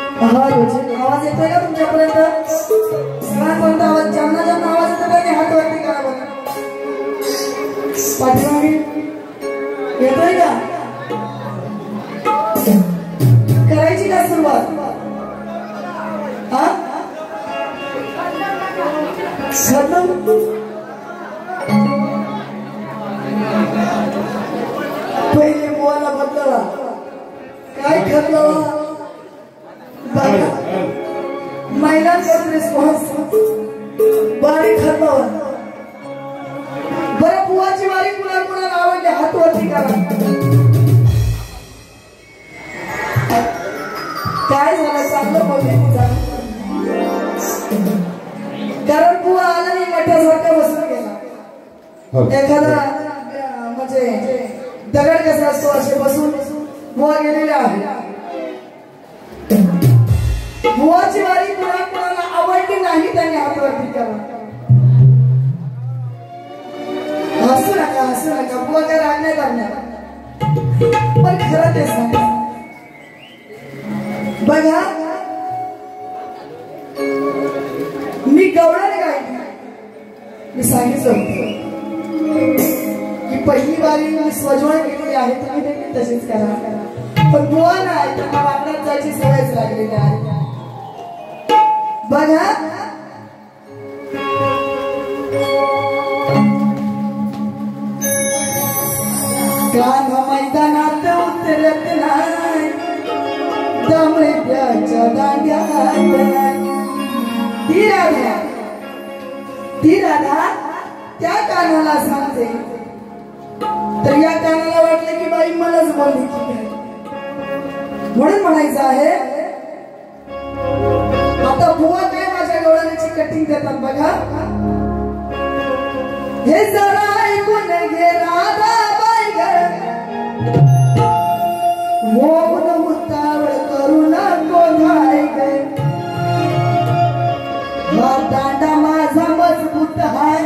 आवाज येतोय का तुमच्यापर्यंत? सगळ्यांपर्यंत आवाज ज्यांना ज्यांना आवाज येतो त्यांनी हात वरती करा बघा. पाठीमागे येतोय का? करायची का सुरुवात? हा पहिले मुवाला बदलवा काय ठरलं महिलांचा रिस्पॉन्स बारीक ठरलं. बरं बुवाची वारी कुणाला कुणाला आवडली हात वरती करा. काय झालं चांगलं बोलले कारण बुवा आला नाही मठासारखा बसून गेला. एखादा म्हणजे दगड कसा असतो असे बसून बुवा गेलेले आहे. बुवाची वारी कुणाला आवडली नाही त्यांनी हात वरती करा. हसू नका बुवा काय राग नाही करणार पण खरं ते सांगा बघा. मी गवळण गायली मी सांगितलं होतं की पहिली वारी मी स्वजवळ केलेली आहे तुम्ही देखील तशीच करा. पण बुवा नाही त्यांना वाटण्यात जायची सवयच लागलेली आहे. बघा कान मैदानात उतरत नाही त्यामुळे त्याच्या दांड्यात ती राधा त्या कानाला सांगते तर या कानाला वाटलं की बाई मलाच बोलली म्हणून म्हणायचं आहे. आता बुवा काय माझ्या गवळणाची कटिंग करतात बघा. हे जरा ऐकून घे राधा बाई ग मोहन उतावळ करू नको धाय ग. हा दांडा माझा मजबूत हाय.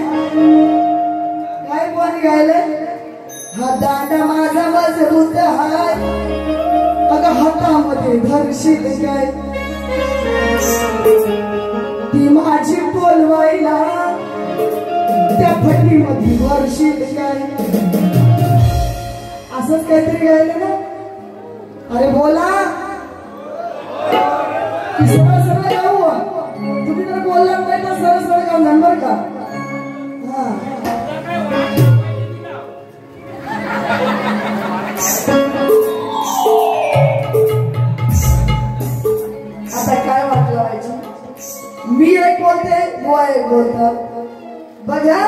काय कोण गायलं? हा दांडा माझा मजबूत हाय. अगं हातामध्ये धरशील काय ती माझी बोलवायला त्या फटीमध्ये वरशील काय. असंच काहीतरी गायलं ना. अरे बोला सरळ सरळ गाऊ. तुम्ही जर बोलला नाही तर सरळ सरळ गाऊ नंबर का. आता काय वाटलं मी एक बोलते बुवा एक बोलतात बघा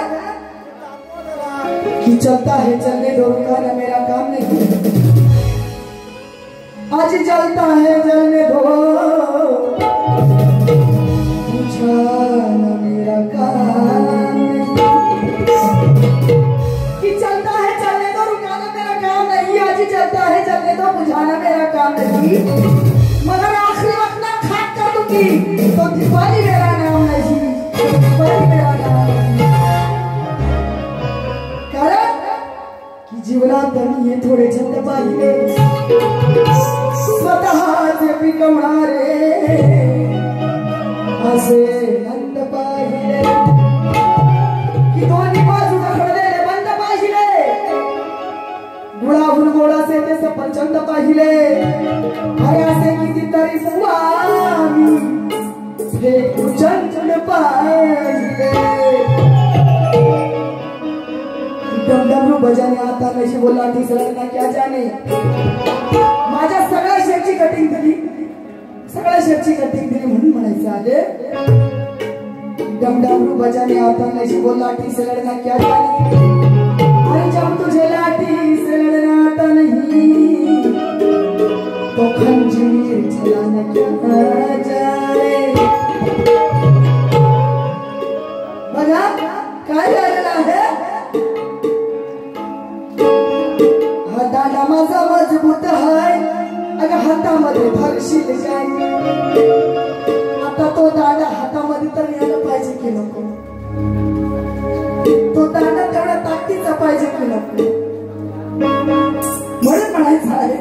कि चलता है चलने दो रुका मेरा काम नहीं आज चलता है चलने दो पूछा न मेरा काम बजाने आता नशी बोला ती सगळ्यांना क्या जाने. माझ्या सगळ्या शेरची कटिंग दिली, सगळ्या शेरची कटिंग दिली म्हणून म्हणायचं आले डमडमरू बजाने आता नशी बोला ती सगळ्यांना क्या जाने. आणि जब तुझे लाठी से लड़ना आता नहीं तो खंजीर चलाना क्या जाने. बघा काय झालेलं आहे. हा दांडा माझा मजबूत आहे, अगं हातामध्ये धरशील काय. आता तो दांडा हातामध्ये तर यायला पाहिजे की नको. तो दांडा तेवढा ताकदीचा पाहिजे की नको. म्हणून म्हणायचं आहे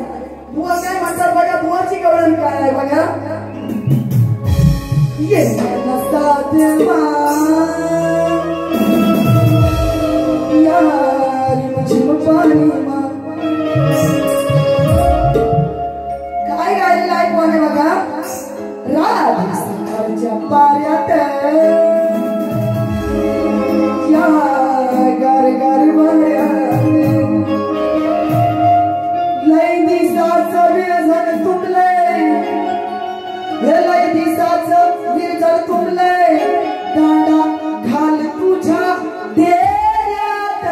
बुवा काय म्हणतात बघा. बुवाची गवळण काय आहे बघा. ये नसतात यारी मुझे पानी काय गायलेलं आहे कोणी बघा. राधेच्या पाऱ्यात या गार गार वाऱ्यात लय दिसाचं विरझण तुटलंय, लय दिसाचं विरझण तुटलंय. दांडा घाल तुझ्या देण्यात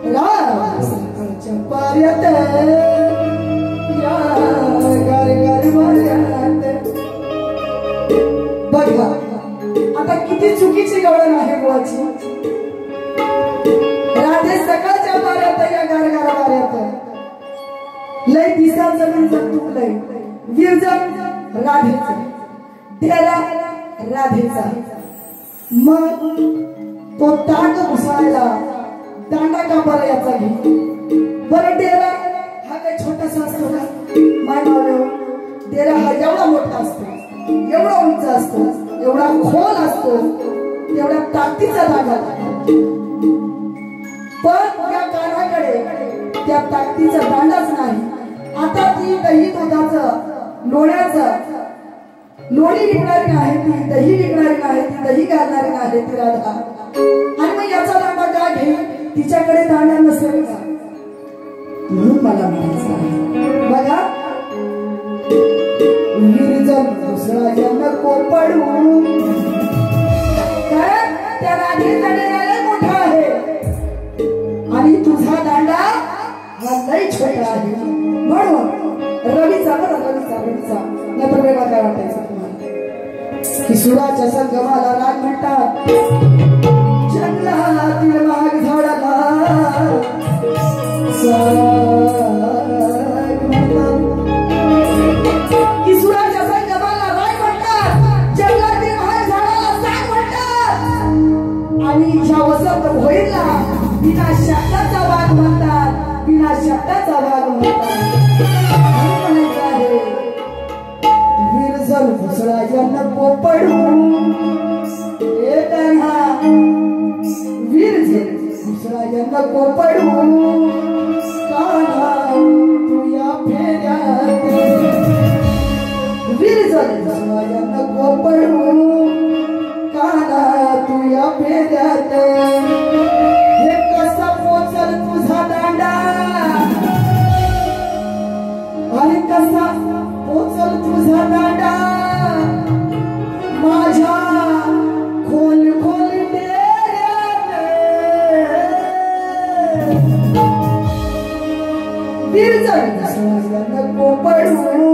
राधेच्या पाऱ्यात या गार गार वाऱ्यात. बघा आता किती चुकीची गवळण आहे बुवाची. राधे सकाळच्या पाऱ्यात या गार गार वाऱ्यात लय दिसाचं विरझण तुटलंय. विरझण राधेचं, तेरा राधेचा. मग तो ताक घुसायला दांडा का बरं याचा घे. बरं डेरा हा काय छोटासा असतो का. मायनावर डेरा हा एवढा मोठा असतो, एवढा उंच असतो, एवढा खोल असतो, तेवढ्या ताकदीचा दांडा. पण त्या कानाकडे त्या ताकदीचा दांडाच नाही. आता ती दही दुधाचं लोण्याचं लोणी विकणारी आहे ती, दही विकणारी आहे ती, दही घालणारी आहे ती राधा. आणि मग याचा दांडा का घे. तिच्याकडे दांडा नसेल का. म्हणून मला म्हणायचं आहे बघा. विरझण दुसऱ्याच्या नको पडू. कारण त्या राधेचा डेरा मोठा आहे आणि तुझा दांडा हा लय छोटा आहे. म्हणून रवीचा बरं रवीचा नंतर वेगळा काय वाटायचं तुम्हाला की सुराच्या संगमाला राग म्हणतात, जंगलातील वाघ झाडाला की सुराच्या संगमाला राग म्हणतात, जंगलातील वाघ झाडाला साग म्हणतात. आणि ज्या वसंत होईलला बिना शब्दाचा वाघ म्हणतात, बिना शब्दाचा वाघ म्हणतात. म्हणायचं आहे विरझण दुसऱ्याच्या नको पडू. विरझण दुसऱ्याच्या नको पडू. कान्हा तू या फेऱ्यात. विरझण दुसऱ्याच्या नको पडू. कान्हा तू या फेऱ्यात. हे कसा पोचल तुझा दांडा आणि कसा पोचल तुझा दांडा माझ्या खोल खोल डेऱ्यात. विरझण दुसऱ्याच्या नको पडू.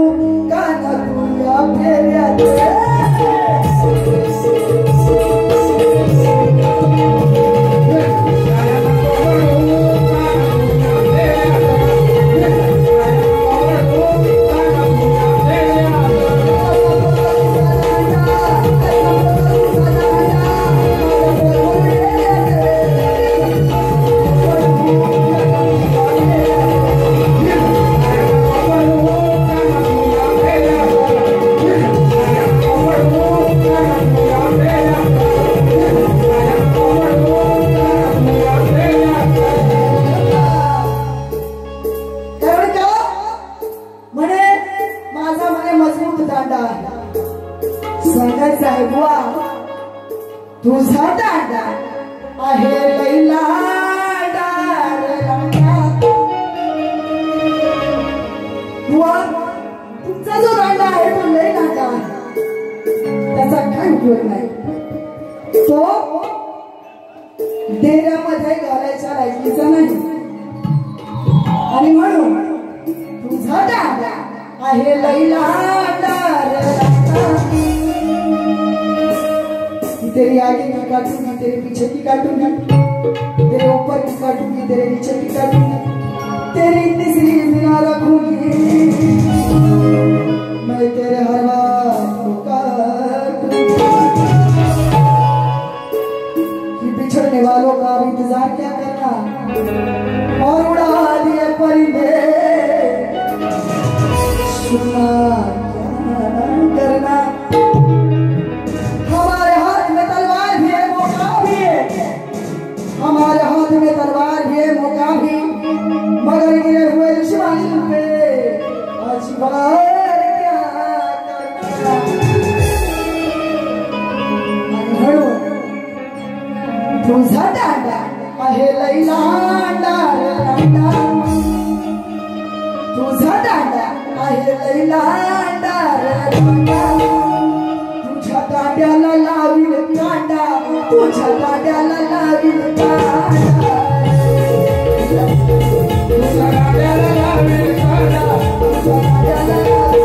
कान्हा तू या फेऱ्यात. सांगायचं आहे बुवा तुझा दांडा आहे लैला तुमचा जो दांडा आहे तो लय दांडा आहे, त्याचा काय उपयोग नाही, तो डेऱ्यामध्ये घालायच्या लायकीचा नाही. आणि म्हणून तुझा दांडा आहे लैला तेरी आगे की काटूंगी, तेरे पीछे की काटूंगी, तेरे ऊपर की काटूंगी, तेरे नीचे की काटूंगी, तेरी तीसरी बिना रखूंगी, मैं तेरे हर बात को काटूंगी. कि बिछड़ने वालों का इंतजार क्या करना और उड़ा दिए परिंदे, सुनना क्या करना. हमारे हाथ में तलवार भी है, मौका भी है, हमारे हाथ में तलवार भी है, मौका भी, मगर गिरे हुए दुश्मन पे आज बार क्या करना. तुझा दांडा आहे लैला तुझा दांडा आहे लैला तुझ्या दांड्याला लावील कांडा, तुझ्या दांड्याला लावील कांडा, तुझ्या दांड्याला लावील कांडा, तुझ्या दांड्याला लावील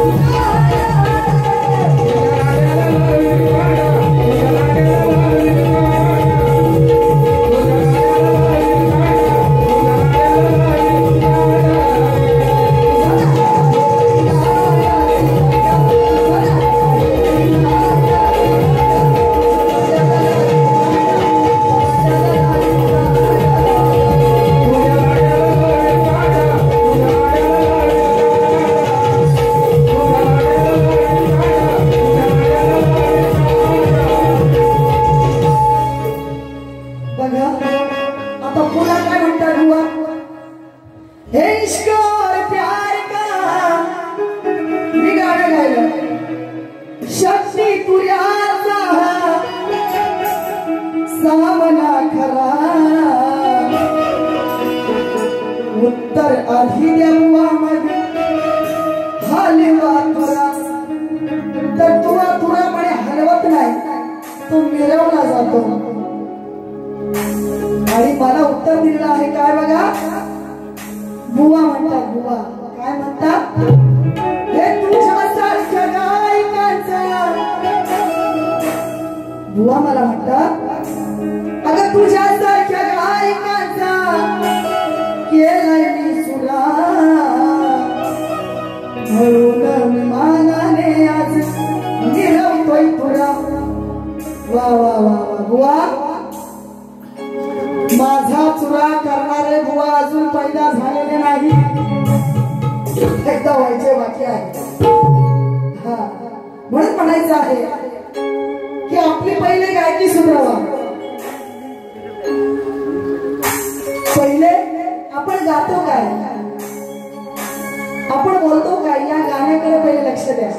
उत्तर आधी देवा मध्ये हलवा तुरा, तर तुरा तुरा म्हणे हलवत नाही, तो मिरवला जातो. आणि मला उत्तर दिलेलं आहे काय बघा, बुवा म्हणतात. बुवा काय म्हणतात, हे तुझ्यासारख्या गायकांचा. बुवा मला म्हणतात, अगं तुझ्यासारख्या गायकांचा केलाय मी सुरा, म्हणून मानाने आज मिरवतोय तुरा. वा वा वा वा बुवा, माझा चुरा करणारे बुवा अजून पैदा झालेले नाही, एकदा व्हायचे बाकी आहे. हा म्हणून म्हणायचं आहे की आपली पहिले गायकी सुधारावा. पहिले आपण गातो काय, आपण बोलतो काय, या गाण्याकडे पहिले लक्ष द्या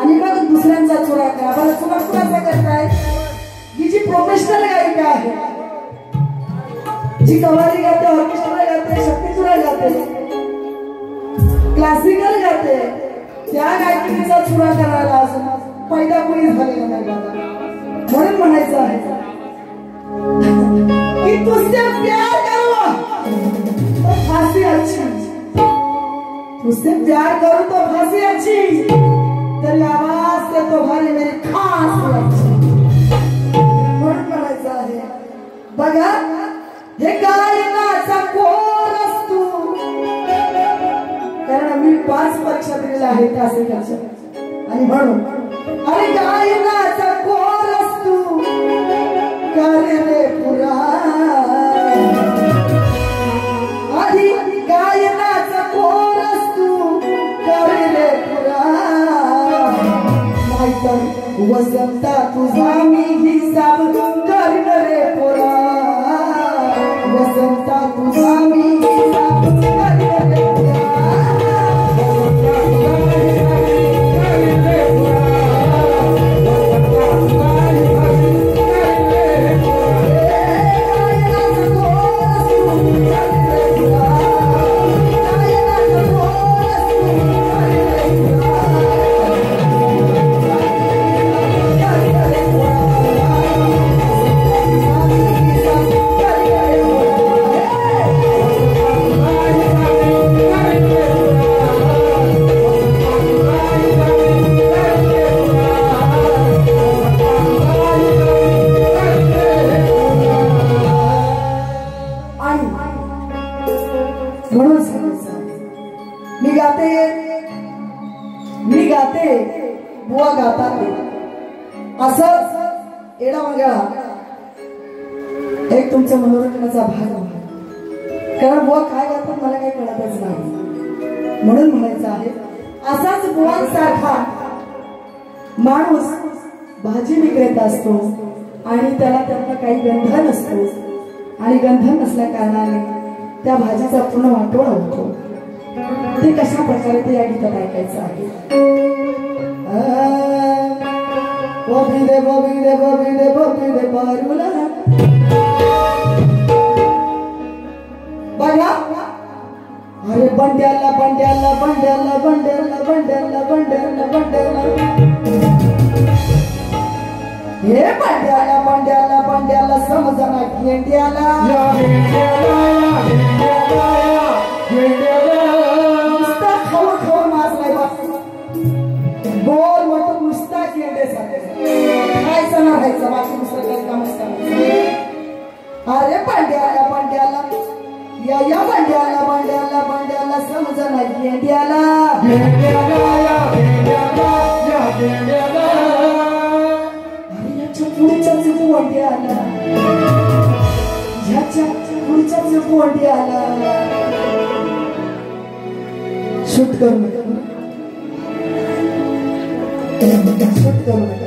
आणि मग दुसऱ्यांचा चुरा करा. मला चुरा चुराचा करताय, ही जी प्रोफेशनल गायिका आहे, जी कव्वाली गाते, ऑर्केस्ट्रा गाते, शक्तिचुरा गाते, क्लासिकल गाते, त्या गायकीचा चुरा करायला अजून पैदा कोणी झालेला नाही बाबा. म्हणून म्हणायचं आहे कि तुझसे प्यार करो तो फांसी अच्छी, तुझसे प्यार करो तो फांसी अच्छी, तेरी आवाज से तो भरे मेरी खास अच्छी. म्हणून म्हणायचं आहे बघा, हे गायनाचा कोरस तू, कारण मी 5 परीक्षा दिलेल्या आहेत त्यासाठी. आणि म्हणून अरे गायनाचा कोरस तू कर रे पुरा, आधी गायनाचा कोरस तू कर रे पुरा, नाहीतर वसंता तुझा मी हिसाब कर रे पुरा, वसंता तुझा मी हिसाब कर रे पुरा. गातात असं एडा वगळा एक तुमच्या मनोरंजनाचा भाग आहे. कारण बुवा काय गातात मला काही कळतच नाही, म्हणून म्हणायचं आहे असाच बुवांसारखा माणूस भाजी विक्रेता असतो आणि त्याला त्यांना काही गंध नसतो आणि गंध नसल्या कारणाने त्या भाजीचा पूर्ण वाटोळा होतो. ते कशा प्रकारे ते या गीतात ऐकायचं आहे. बबिंदे बबिंदे बबिंदे बबिंदे पारुला बघा अरे बंड्याला बंड्याला बंड्याला बंड्याला बंड्याला बंड्याला बंड्याला हे बंड्याला बंड्याला बंड्याला समजना गेंड्याला नुसता खाऊन खाऊन मास नाही बा गोल मोठं नुसता गेंडे खायचं ना खायचं बाकी दुसरं काही कामच करायचं. अरे बंड्याला बंड्याला या या बंड्याला बंड्याला बंड्याला समजना गेंड्याला अरे याच्या पुढच्या वंड्याला ह्याच्या पुढच्या वंड्याला शूट करू नका शूट करू नका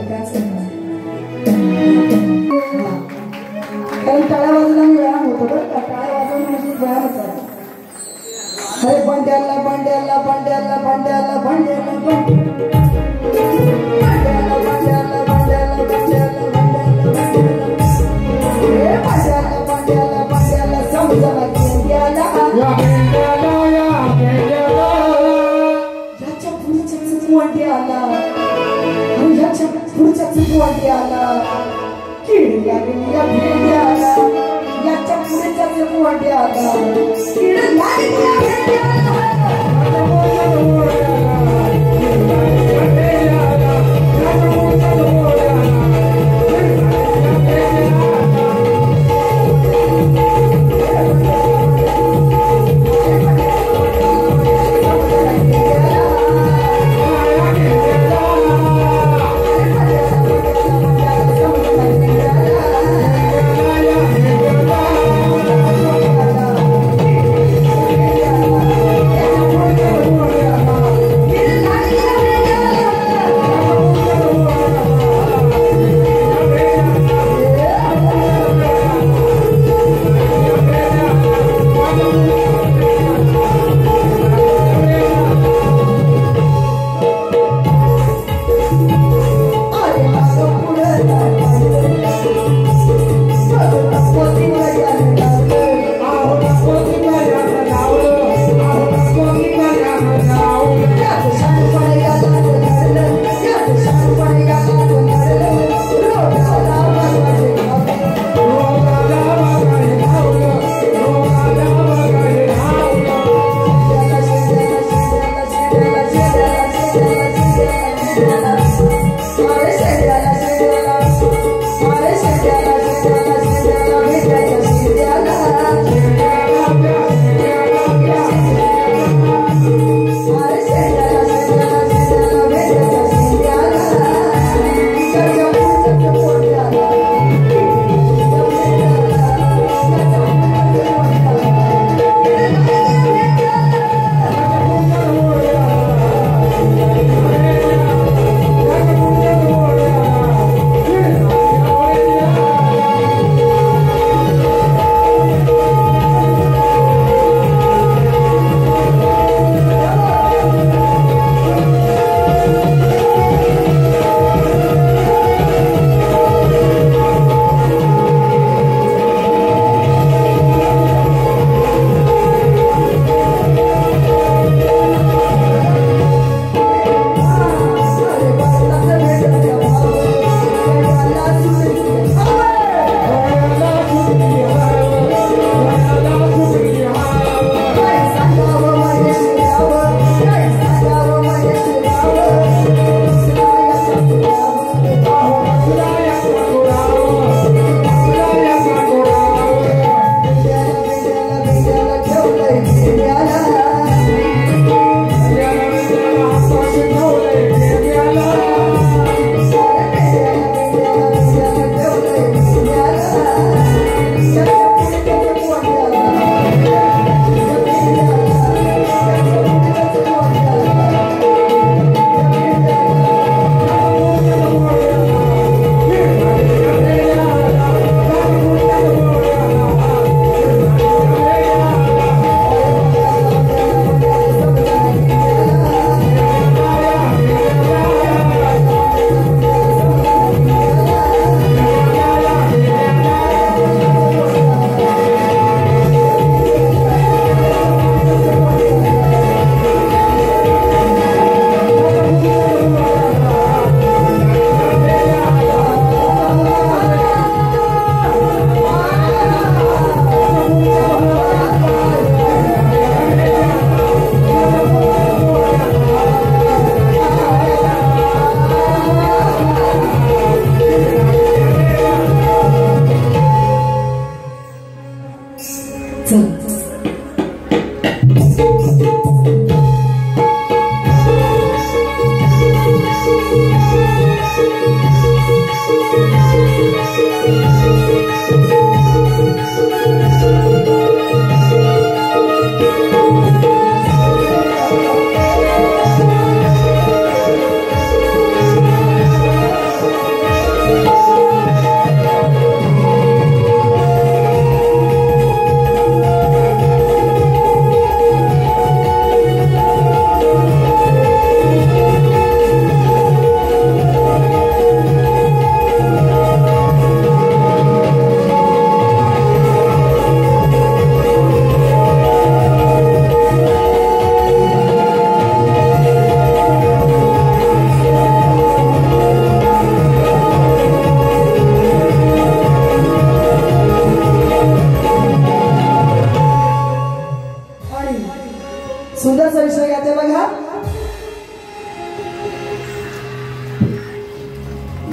कारण टाळ्या वाजवला मी व्यायाम होतो बरं का. टाळ्या वाजवणं म्हणजे व्यायामच आहे. अरे बंड्याला बंड्याला बंड्याला बंड्याला बंड्याला बंड्याला बंड्याला बंड्याला बंड्याला बंड्याला समजा गेंड्याला ह्याच्या पुढच्याच वंड्याला आणि ह्याच्या पुढच्याच वंड्याला किडल्या गेल्या भेंड्याला याच्या पुढच्याच वंड्याला किडल्या गेल्या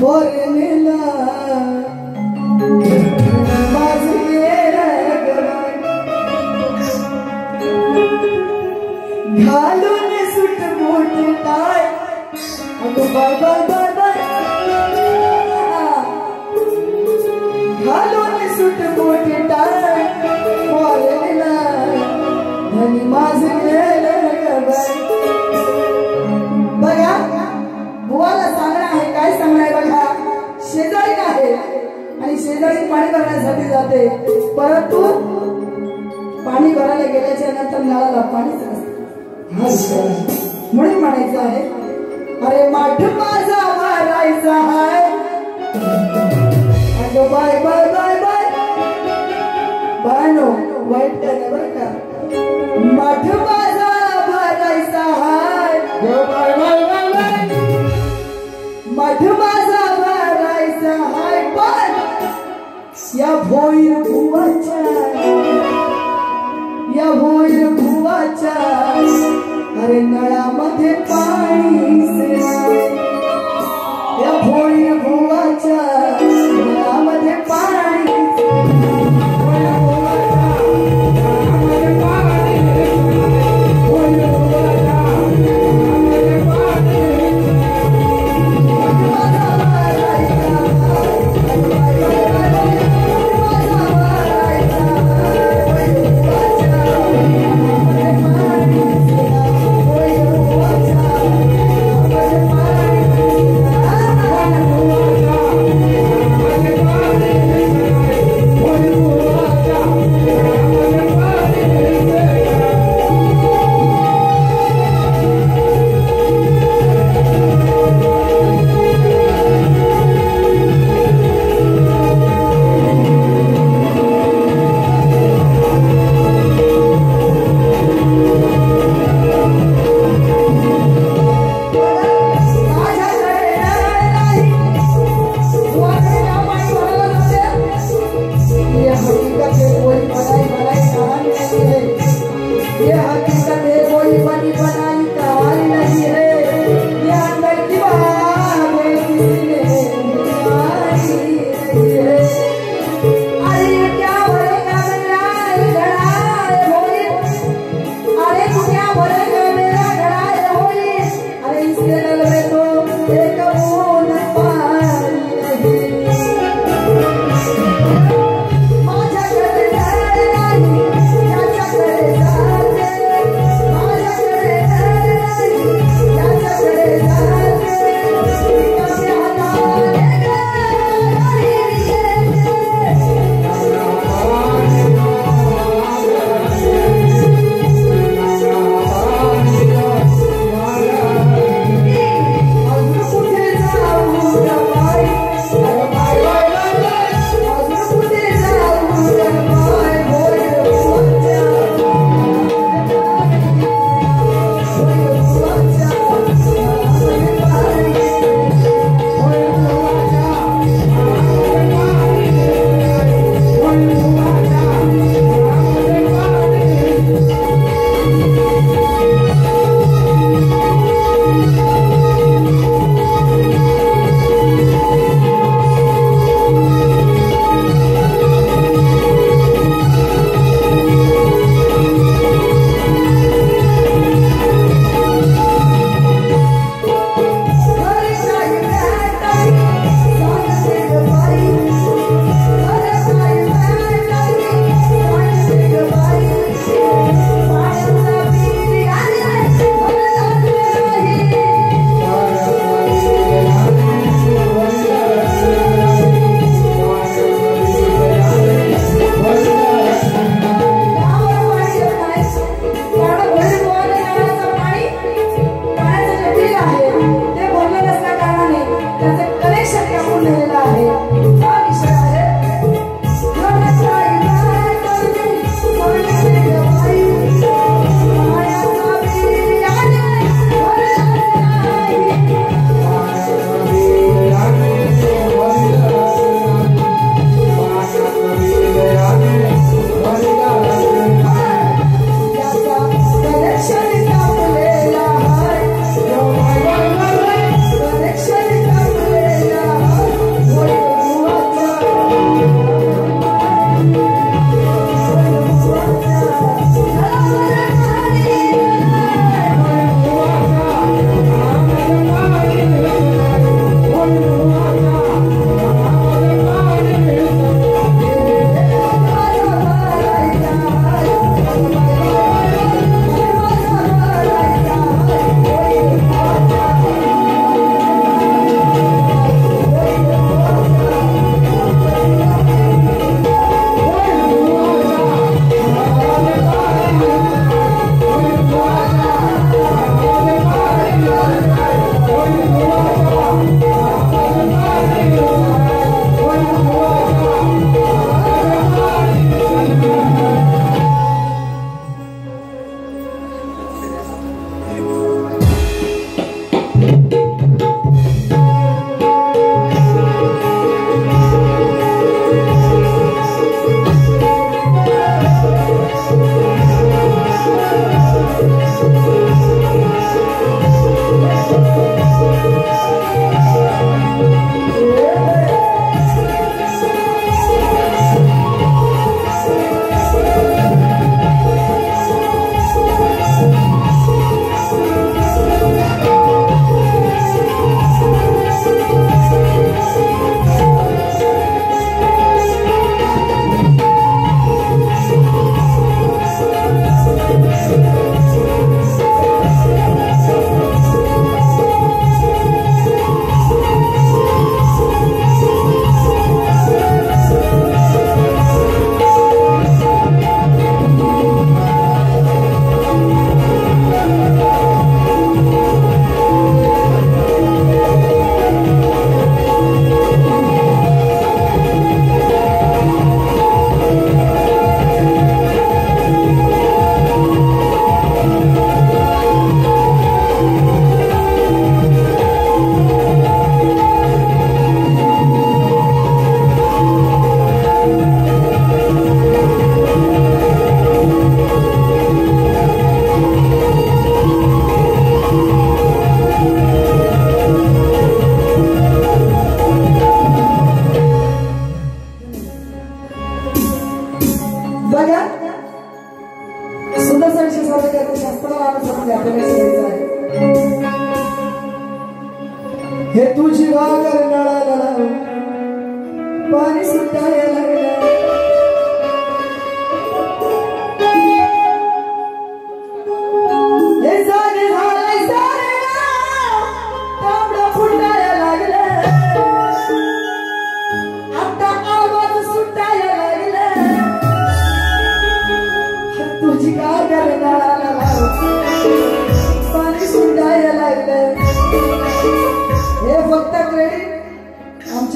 पोरणीला घालून सुट बूट टाय अगो बाय बाय बाय बाय घालून सुट बूट टाय पोरणीला धनी माझ गेलं ग बाय. बघा बुवाला सांगणं आहे. काय सांगणं आहे बघा. शेजारी आहे आणि शेजारी पाणी भरण्यासाठी जाते, परंतु पाणी भरायला गेल्याच्या नंतर नळाला पाणीच नसतं. म्हणून म्हणायचं आहे, अरे माठ माझा भरायचा आहे अगं बाय बाय बाय बाय बानो वाईट काय बरं का. माठ माझा भरायचा आहे बाय बाय बाय बाय माठ माझा भरायचा आहे. पण या भोईर भुवाच्या अरे नळामध्ये पाणी या भोईर भुवाच्या नळामध्ये पाणी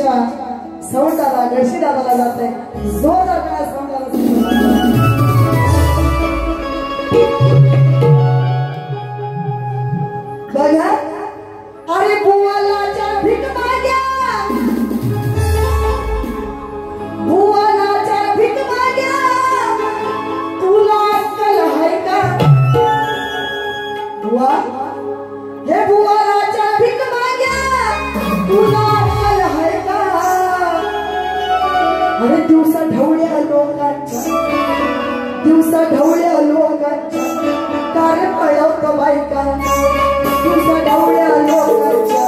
आमच्या सौंदाला गडशी दादाला जात आहे जोरदार काय सौंदाला बघा अरे बुवालाच्या भीक माग्या बुवालाच्या भीक माग्या तुला अक्कल आहे का बुवा हे बुवालाच्या भीक माग्या तुला अक्कल आहे का अरे दिवसा ढवळ्या लोकांच्या कार्य पळवतो बायका दिवसा ढवळ्या लोकांच्या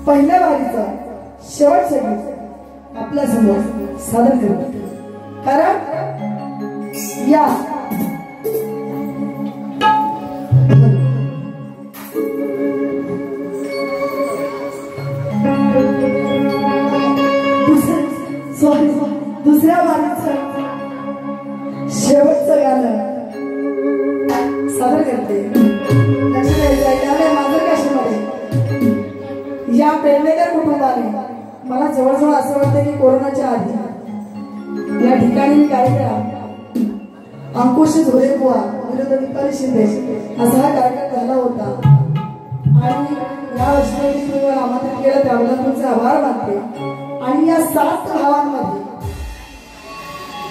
पहिल्या वारीचा शेवटचा गीत आपल्या समोर सादर करू कारण या दुसऱ्या वारीचं शेवटचं गाणं सादर करते माझं कशामध्ये या पेडणेकर कुटुंबाने मला जवळजवळ असं वाटतं की कोरोनाच्या आधी या ठिकाणी मी कार्यक्रम अंकुश झोरे बुवा विरुद्ध दीपाली शिंदे असा हा कार्यक्रम झाला होता आणि या वर्षी तुम्ही मला आमंत्रित केलं त्याबद्दल तुमचे आभार मानते. आणि या 7 भावांमध्ये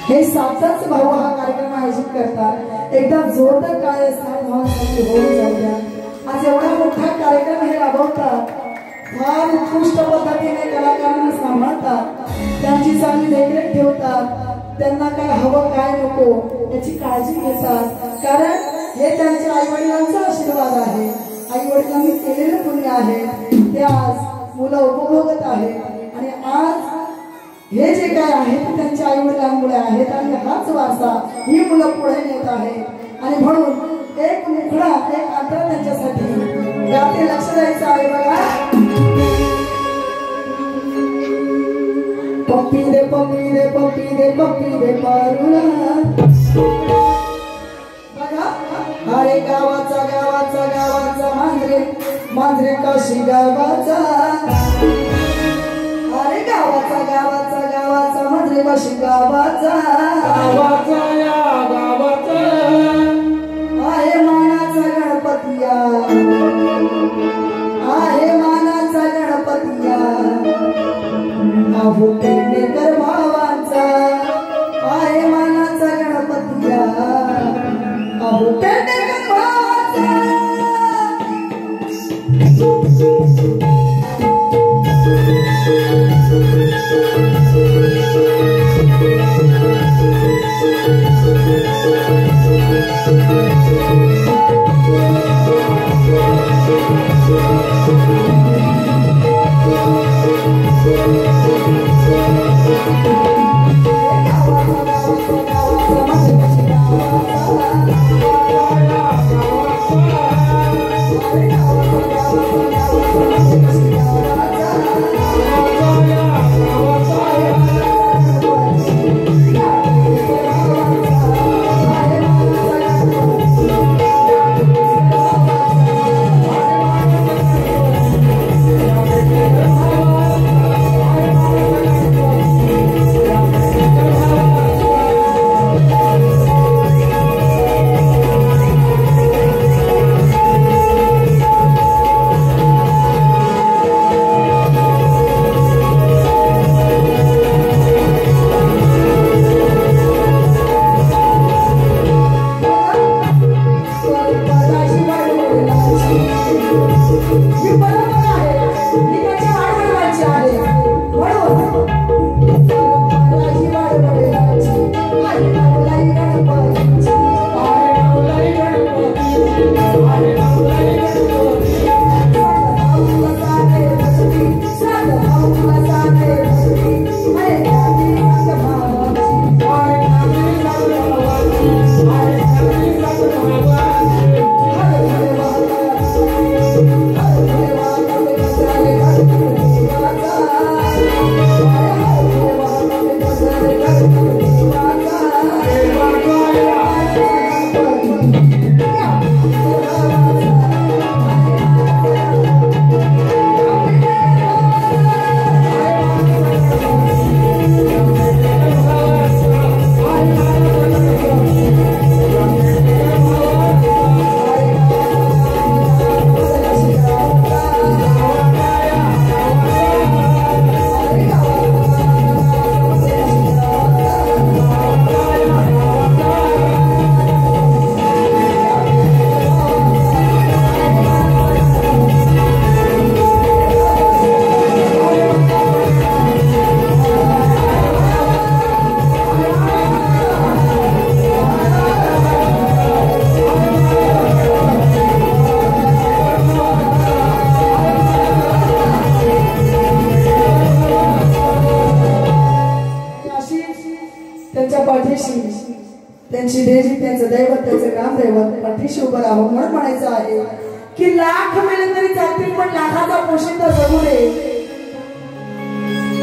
हे 7च भाऊ हा कार्यक्रम आयोजित करतात. एकदा जोरदार काय 7 भावांसाठी होऊन जाऊया. आज एवढा मोठा कार्यक्रम हे राबवतात, फार उत्कृष्ट पद्धतीने कलाकारांना सांभाळतात, त्यांची चांगली देखरेख ठेवतात, त्यांना काय हवं काय नको याची काळजी घेतात. कारण हे त्यांच्या आई वडिलांचा आशीर्वाद आहे. आई वडिलांनी केलेले पुण्य आहे ते आज मुलं उपभोगत आहेत. आणि आज हे जे काय आहे ते त्यांच्या आई वडिलांमुळे आहेत आणि हाच वारसा ही मुलं पुढे नेत आहेत. आणि म्हणून एक मुखडा एक आंतर त्यांच्यासाठी याकडे लक्ष द्यायचं आहे. बघा, पप्पी दे पप्पी दे पप्पी दे पप्पी दे पारुणा. बघा, अरे गावाचा गावाचा गावाचा मांजरे मांजरे काशी गावाचा. अरे गावाचा गावाचा गावाचा मांजरे काशी गावाचा. गावाचा या गावाचा आहे मानाचा गणपतिया, आहे मानाचा गणपतिया. अहो पेडणेकर भावाचा आहे मानाचा गणपतिया. अहो पेडणेकर भावाचा. त्यांची देवी त्यांचं दैवत त्यांचं ग्रामदैवत पाठीशी उभं राहावं म्हणून म्हणायचं आहे की लाख मिळेल तरी चालतील पण लाखाचा पोशिंदा जगू दे.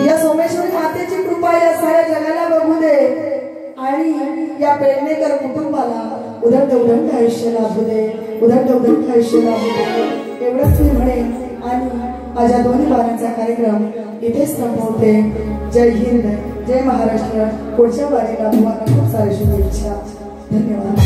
या सोमेश्वरी मातेची कृपा या साऱ्या जगाला बघू दे आणि या पेडणेकर कुटुंबाला उदंड उदंड आयुष्य लाभू दे, उदंड उदंड आयुष्य लाभू दे एवढंच मी म्हणेन. आणि माझ्या दोन्ही बारांचा कार्यक्रम इथेच संपवते. जय हिंद, जय महाराष्ट्र. पुढच्या बारीला तुम्हाला खूप सारे शुभेच्छा. धन्यवाद.